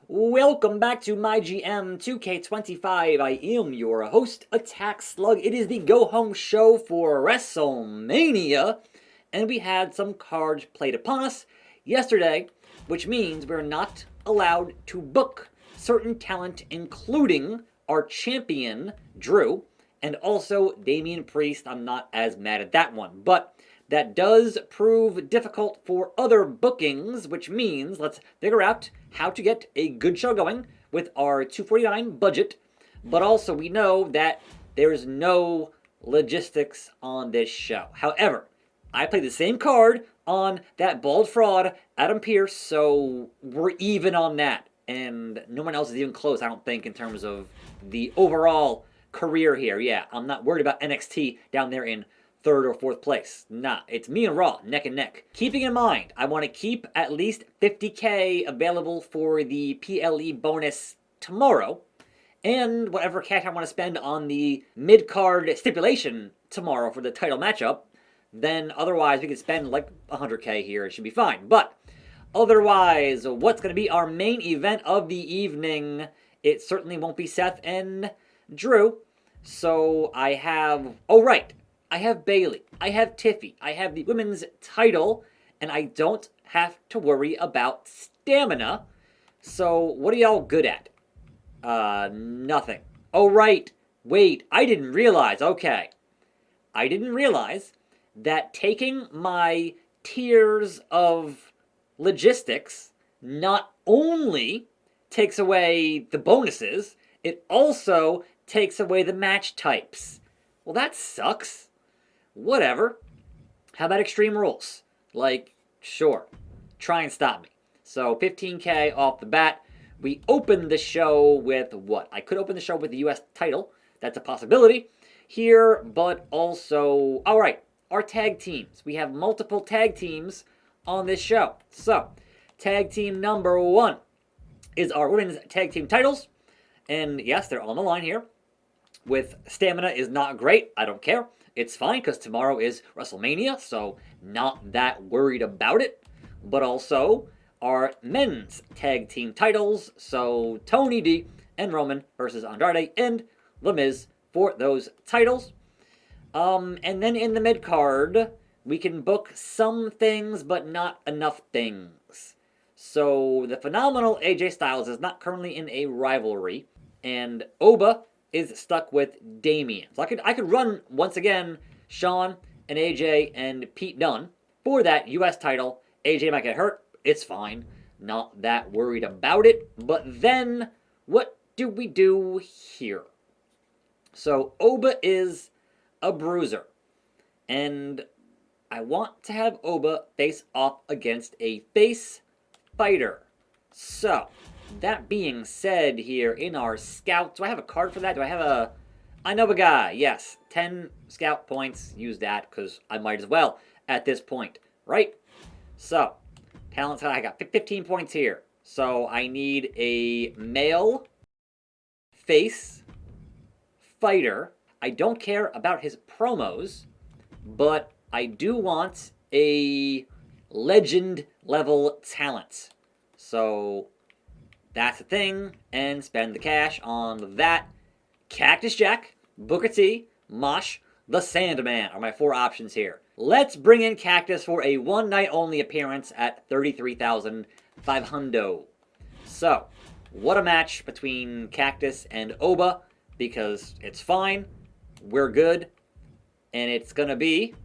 Welcome back to MyGM 2K25. I am your host, attackslug. It is the go-home show for WrestleMania, and we had some cards played upon us yesterday, which means we're not allowed to book certain talent, including our champion, Drew, and also Damian Priest. I'm not as mad at that one, but that does prove difficult for other bookings, which means let's figure out how to get a good show going with our $249 budget. But also, we know that there's no logistics on this show. However, I played the same card on that bald fraud, Adam Pearce, so we're even on that. And no one else is even close, I don't think, in terms of the overall career here. Yeah, I'm not worried about NXT down there in third or fourth place. Nah, it's me and Raw, neck and neck. Keeping in mind, I want to keep at least $50K available for the PLE bonus tomorrow, and whatever cash I want to spend on the mid-card stipulation tomorrow for the title matchup. Then otherwise we could spend like 100K here, it should be fine. But otherwise, what's going to be our main event of the evening? It certainly won't be Seth and Drew. So I have, I have Bailey, I have Tiffy, I have the women's title, and I don't have to worry about stamina. So what are y'all good at? Nothing. Wait, I didn't realize, I didn't realize that taking my tiers of logistics not only takes away the bonuses, it also takes away the match types. Well, that sucks. Whatever. How about Extreme Rules? Like, sure. Try and stop me. So 15K off the bat. We opened the show with what? I could open the show with the US title. That's a possibility here, but also, alright, our tag teams. We have multiple tag teams on this show. So, tag team number 1 is our women's tag team titles. And yes, they're on the line here. With stamina is not great. I don't care. It's fine because tomorrow is WrestleMania, so not that worried about it. But also, our men's tag team titles. So, Tony D and Roman versus Andrade and The Miz for those titles. And then in the mid-card, we can book some things, but not enough things. So, the phenomenal AJ Styles is not currently in a rivalry, and Oba is stuck with Damian. So I could run, once again, Sean and AJ and Pete Dunne for that US title. AJ might get hurt. It's fine. Not that worried about it. But then, what do we do here? So, Oba is a bruiser. And I want to have Oba face off against a face fighter. So, that being said here in our scout, do I have a card for that? Do I have a... I know a guy, yes. 10 scout points. Use that because I might as well at this point, right? So, talent, I got 15 points here. So, I need a male face fighter. I don't care about his promos, but I do want a legend level talent. So, that's the thing, and spend the cash on that. Cactus Jack, Booker T, Mosh, the Sandman are my 4 options here. Let's bring in Cactus for a one-night-only appearance at 33,500. So, what a match between Cactus and Oba, because it's fine, we're good, and it's gonna be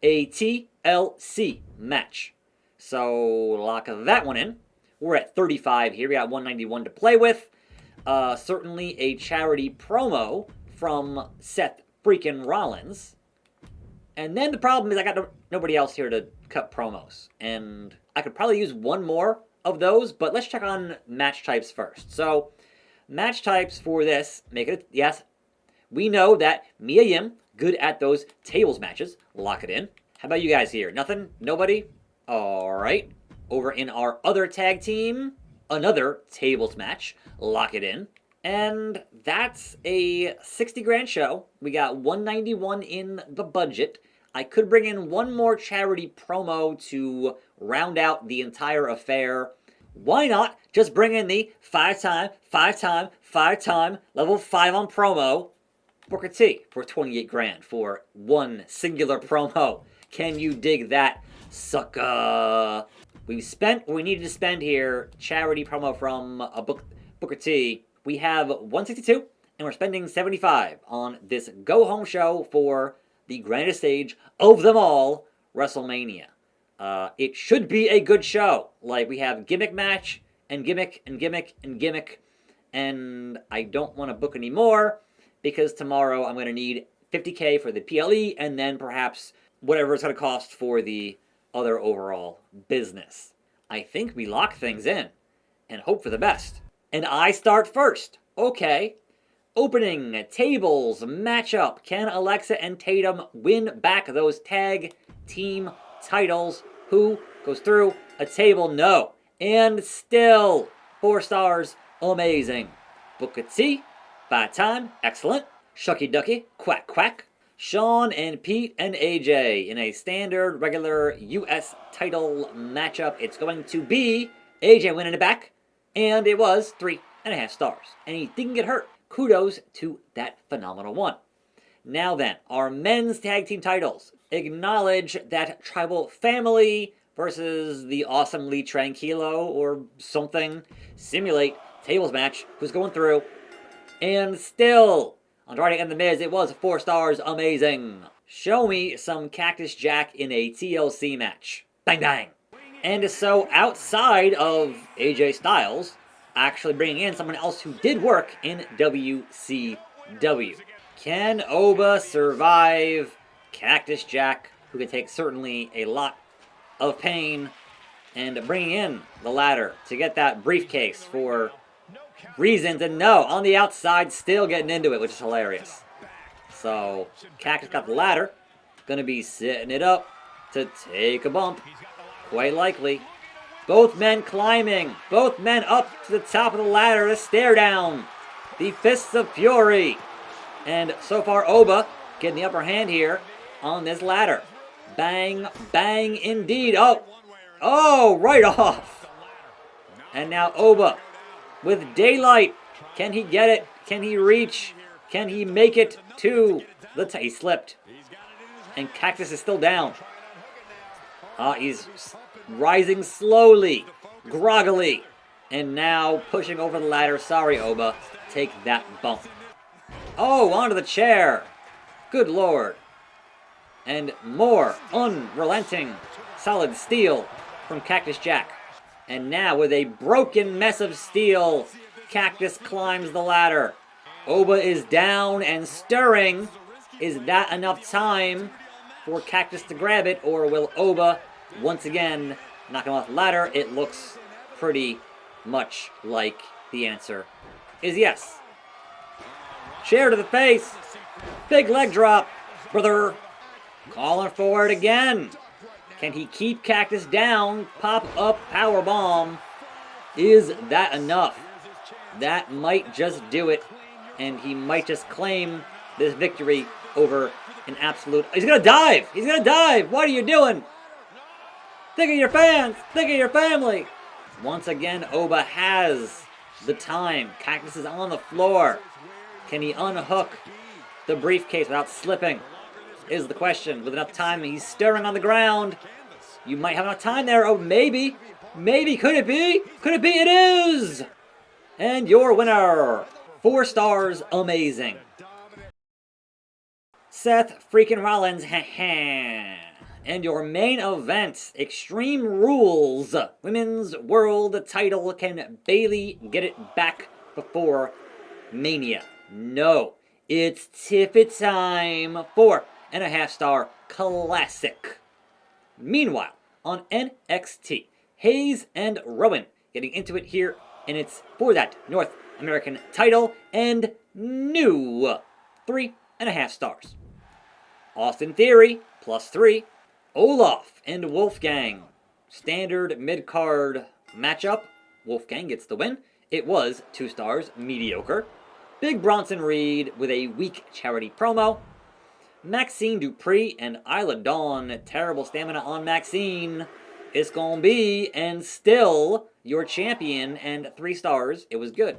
a TLC match. So, lock that one in. We're at 35 here. We got 191 to play with. Certainly a charity promo from Seth freaking Rollins. And then the problem is I got nobody else here to cut promos. And I could probably use one more of those, but let's check on match types first. So, match types for this, make it, yes, we know that Mia Yim, good at those tables matches. Lock it in. How about you guys here? Nothing? Nobody? Alright. Over in our other tag team, another tables match. Lock it in. And that's a 60 grand show. We got 191 in the budget. I could bring in one more charity promo to round out the entire affair. Why not just bring in the 5-time, 5-time, 5-time, level 5 on promo Booker T for 28 grand for one singular promo? Can you dig that, sucker? We've spent what we needed to spend here. Charity promo from Booker T. We have 162, and we're spending 75 on this go-home show for the grandest stage of them all, WrestleMania. It should be a good show. Like, we have gimmick match, and gimmick, and gimmick, and gimmick, and I don't want to book any more, because tomorrow I'm going to need $50K for the PLE, and then perhaps whatever it's going to cost for the other overall business. I think we lock things in and hope for the best. And I start first. Okay. Opening tables matchup. Can Alexa and Tatum win back those tag team titles? Who goes through a table? No. And still 4 stars. Amazing. Booker T. 5-time. Excellent. Shucky Ducky. Quack Quack. Sean and Pete and AJ in a standard regular US title matchup. It's going to be AJ winning it back, and it was 3.5 stars. And he didn't get hurt. Kudos to that phenomenal one. Now then, our men's tag team titles. Acknowledge that Tribal Family versus the awesomely Tranquilo or something. Simulate tables match. Who's going through? And still, Andrade and The Miz, it was 4 stars, amazing. Show me some Cactus Jack in a TLC match. Bang, bang. And so outside of AJ Styles, actually bringing in someone else who did work in WCW. Can Oba survive Cactus Jack, who can take certainly a lot of pain, and bringing in the ladder to get that briefcase for reasons, and no, on the outside, still getting into it, which is hilarious. So, Cactus got the ladder, gonna be setting it up to take a bump, quite likely. Both men climbing, both men up to the top of the ladder to stare down. The Fists of Fury. And so far, Oba getting the upper hand here on this ladder. Bang, bang indeed. Oh, right off. And now Oba with daylight. Can he get it? Can he reach? Can he make it to the he slipped. And Cactus is still down. He's rising slowly, groggily, and now pushing over the ladder. Sorry, Oba. Take that bump. Oh, onto the chair. Good lord. And more unrelenting solid steel from Cactus Jack. And now with a broken mess of steel, Cactus climbs the ladder. Oba is down and stirring. Is that enough time for Cactus to grab it, or will Oba once again knock him off the ladder? It looks pretty much like the answer is yes. Chair to the face. Big leg drop. Brother. Calling for it again. Can he keep Cactus down? Pop up power bomb. Is that enough? That might just do it. And he might just claim this victory over an absolute... He's going to dive! He's going to dive! What are you doing? Think of your fans! Think of your family! Once again, Oba has the time. Cactus is on the floor. Can he unhook the briefcase without slipping? Is the question. With enough time, he's stirring on the ground. You might have enough time there. Oh, maybe. Maybe. Could it be? Could it be? It is! And your winner. 4 stars. Amazing. Seth freaking Rollins. And your main event. Extreme Rules. Women's World title. Can Bayley get it back before Mania? No. It's Tiffy time. 4.5 star classic. Meanwhile, on NXT, Hayes and Rowan getting into it here, and it's for that North American title, and new 3.5 stars. Austin Theory, +3. Olaf and Wolfgang. Standard mid-card matchup. Wolfgang gets the win. It was 2 stars, mediocre. Big Bronson Reed with a weak charity promo. Maxine Dupree and Isla Dawn. Terrible stamina on Maxine. It's gonna be, and still, your champion, and 3 stars. It was good.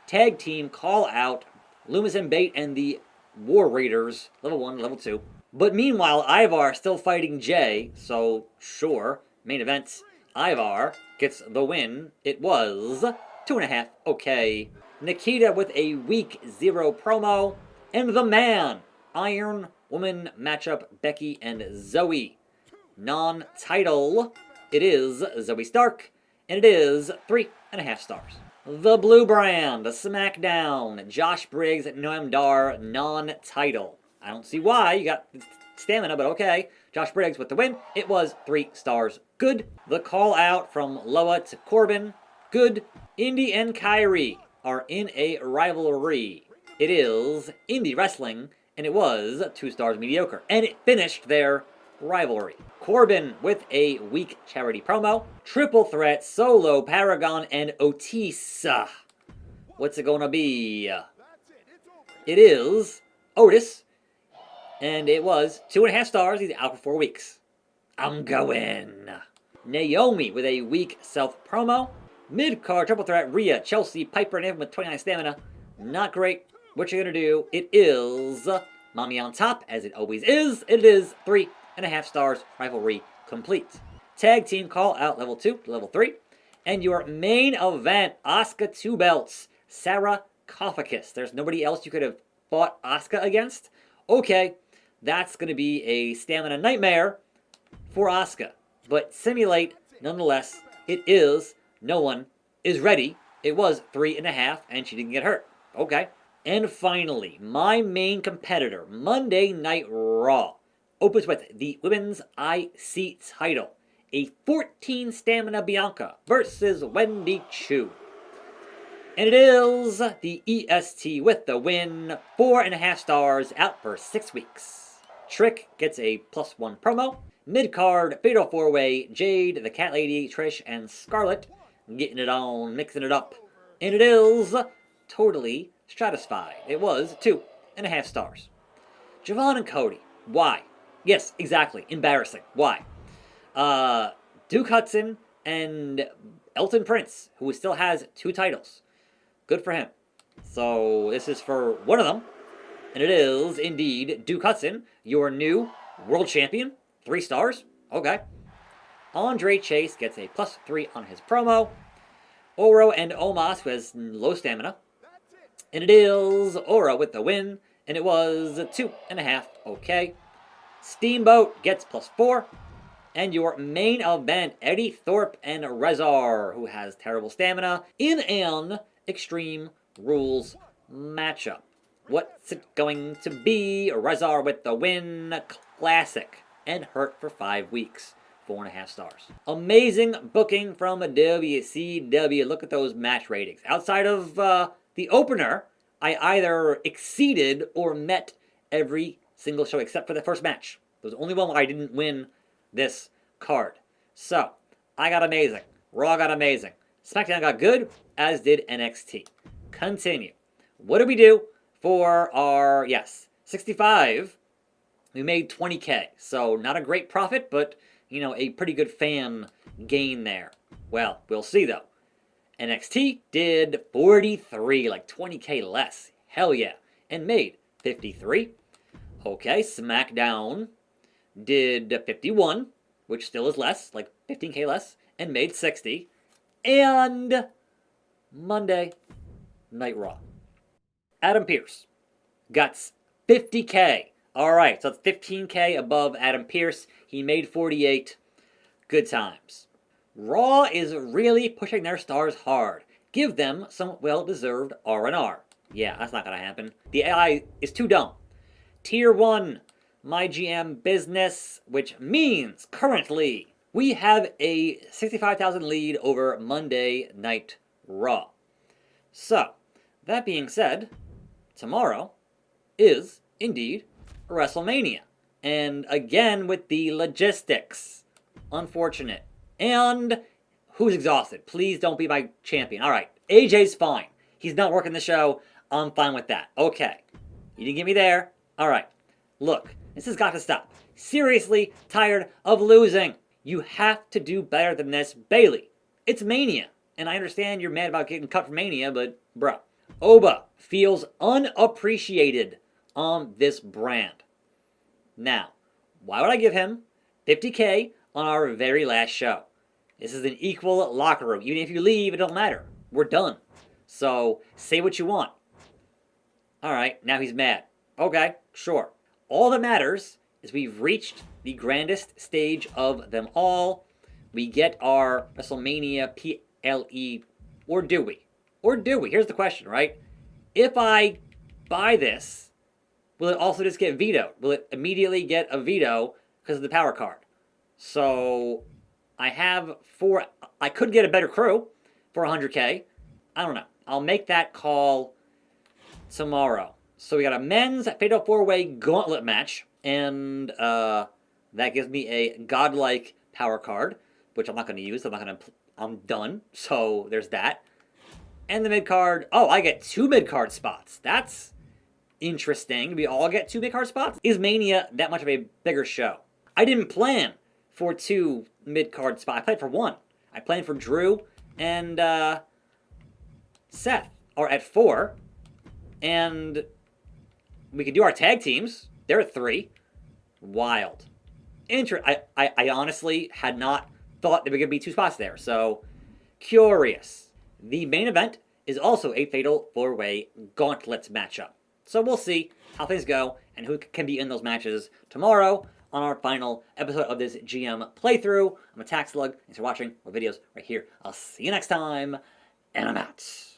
Tag team call out Loomis and Bate and the War Raiders, level 1, level 2. But meanwhile, Ivar still fighting Jay, so sure. Main event, Ivar gets the win. It was 2.5, okay. Nikita with a week 0 promo. And the man, Iron Woman matchup, Becky and Zoe. Non-title, it is Zoe Stark, and it is 3.5 stars. The Blue Brand, Smackdown, Josh Briggs, Noam Dar, non-title. I don't see why, you got stamina, but okay. Josh Briggs with the win, it was 3 stars, good. The call out from Loa to Corbin, good. Indy and Kyrie are in a rivalry. It is indie wrestling, and it was 2 stars mediocre. And it finished their rivalry. Corbin with a weak charity promo. Triple threat, Solo, Paragon, and Otis. What's it gonna be? It is Otis. And it was 2.5 stars. He's out for 4 weeks. I'm going. Naomi with a weak self promo. Midcard, triple threat, Rhea, Chelsea, Piper, and Evan with 29 stamina. Not great. What you're gonna do? It is Mommy on top, as it always is. It is 3.5 stars. Rivalry complete. Tag team call out level 2 to level 3. And your main event, Asuka 2 belts, Sarah Sarcophagus. There's nobody else you could have fought Asuka against? Okay, that's going to be a stamina nightmare for Asuka. But simulate, nonetheless, it is. No one is ready. It was 3.5, and she didn't get hurt. Okay. And finally, my main competitor, Monday Night Raw, opens with the Women's IC title. A 14 stamina Bianca versus Wendy Chu. And it is the EST with the win. 4.5 stars, out for 6 weeks. Trick gets a +1 promo. Midcard, Fatal 4-Way, Jade, the Cat Lady, Trish, and Scarlett. Getting it on, mixing it up. And it is totally stratified. It was 2.5 stars. Javon and Cody. Why? Yes, exactly. Embarrassing. Why? Duke Hudson and Elton Prince, who still has 2 titles. Good for him. So this is for one of them. And it is indeed Duke Hudson, your new world champion. 3 stars. Okay. Andre Chase gets a +3 on his promo. Oro and Omos, who has low stamina. And it is Oro with the win. And it was 2.5. Okay. Steamboat gets +4. And your main event, Eddie Thorpe and Rezar, who has terrible stamina, in an Extreme Rules matchup. What's it going to be? Rezar with the win. Classic. And hurt for 5 weeks. 4.5 stars. Amazing booking from WCW. Look at those match ratings. Outside of the opener, I either exceeded or met every single show except for the first match. There was only one where I didn't win this card. So, I got amazing. Raw got amazing. SmackDown got good, as did NXT. Continue. What did we do for our, 65? We made 20K. So, not a great profit, but, a pretty good fan gain there. Well, we'll see though. NXT did 43, like 20K less. Hell yeah. And made 53. Okay, SmackDown did 51, which still is less, like 15K less, and made 60. And Monday Night Raw. Adam Pearce got 50K. Alright, so it's 15K above Adam Pearce. He made 48. Good times. Raw is really pushing their stars hard. Give them some well-deserved R&R. Yeah, that's not going to happen. The AI is too dumb. Tier 1, MyGM business, which means currently we have a 65,000 lead over Monday Night Raw. So, that being said, tomorrow is indeed WrestleMania. And again with the logistics. Unfortunate. And who's exhausted? Please don't be my champion. Alright, AJ's fine. He's not working the show. I'm fine with that. Okay. You didn't get me there. Alright. Look, this has got to stop. Seriously tired of losing. You have to do better than this. Bailey It's Mania. And I understand you're mad about getting cut from Mania, but bro. Oba feels unappreciated on this brand. Now, why would I give him $50K on our very last show? This is an equal locker room. Even if you leave, it don't matter. We're done. So, say what you want. Alright, now he's mad. Okay, sure. All that matters is we've reached the grandest stage of them all. We get our WrestleMania PLE, or do we? Or do we? Here's the question, right? If I buy this, will it also just get vetoed? Will it immediately get a veto because of the power card? So, I could get a better crew for 100K. I don't know. I'll make that call tomorrow. So we got a men's Fatal 4-Way Gauntlet match, and that gives me a godlike power card, which I'm not going to use. I'm done. So there's that. And the mid-card. Oh, I get 2 mid-card spots. That's interesting. We all get 2 mid-card spots? Is Mania that much of a bigger show? I didn't plan for 2 mid-card spots. I planned for 1. I planned for Drew and Seth are at 4. And we could do our tag teams. They're at 3. Wild. I honestly had not thought there were going to be 2 spots there. So, curious. The main event is also a Fatal 4-Way Gauntlet matchup. So we'll see how things go and who can be in those matches tomorrow on our final episode of this GM playthrough. I'm attackslug. Thanks for watching. More videos right here. I'll see you next time. And I'm out.